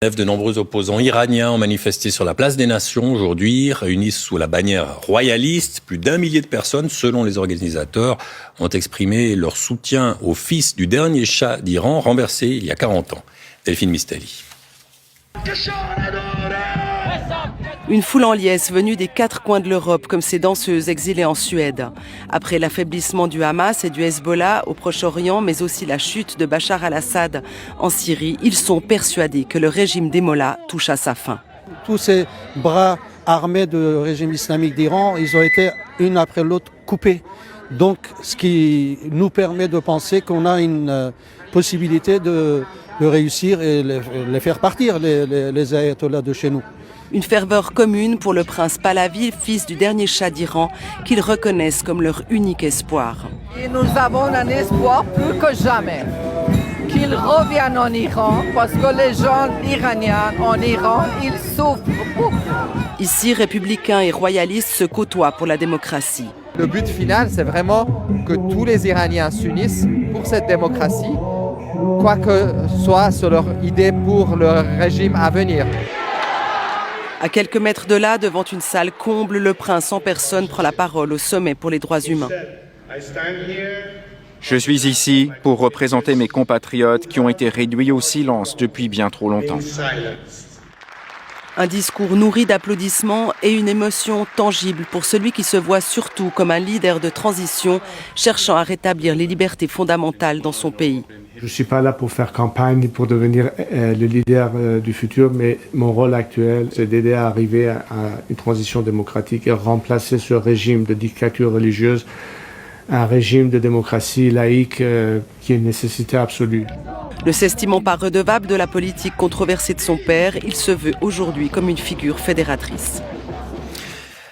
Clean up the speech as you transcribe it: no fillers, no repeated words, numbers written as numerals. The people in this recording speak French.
De nombreux opposants iraniens ont manifesté sur la place des Nations aujourd'hui, réunis sous la bannière royaliste. Plus d'1 millier de personnes, selon les organisateurs, ont exprimé leur soutien au fils du dernier Shah d'Iran, renversé il y a 40 ans. Delphine Mistelli. Une foule en liesse venue des 4 coins de l'Europe, comme ces danseuses exilées en Suède. Après l'affaiblissement du Hamas et du Hezbollah au Proche-Orient, mais aussi la chute de Bachar al-Assad en Syrie, ils sont persuadés que le régime des Mollahs touche à sa fin. Tous ces bras armés du régime islamique d'Iran, ils ont été une après l'autre coupés. Donc, ce qui nous permet de penser qu'on a une possibilité de réussir et les faire partir, les ayatollahs de chez nous. Une ferveur commune pour le prince Pahlavi, fils du dernier Shah d'Iran, qu'ils reconnaissent comme leur unique espoir. Et nous avons un espoir plus que jamais qu'il revienne en Iran, parce que les gens iraniens en Iran, ils souffrent beaucoup. Ici, républicains et royalistes se côtoient pour la démocratie. Le but final, c'est vraiment que tous les Iraniens s'unissent pour cette démocratie, quoi que soit sur leur idée pour le régime à venir. À quelques mètres de là, devant une salle comble, le prince en personne prend la parole au sommet pour les droits humains. Je suis ici pour représenter mes compatriotes qui ont été réduits au silence depuis bien trop longtemps. Un discours nourri d'applaudissements et une émotion tangible pour celui qui se voit surtout comme un leader de transition cherchant à rétablir les libertés fondamentales dans son pays. Je ne suis pas là pour faire campagne, pour devenir le leader du futur, mais mon rôle actuel, c'est d'aider à arriver à une transition démocratique et remplacer ce régime de dictature religieuse, un régime de démocratie laïque qui est une nécessité absolue. Ne s'estimant pas redevable de la politique controversée de son père, il se veut aujourd'hui comme une figure fédératrice.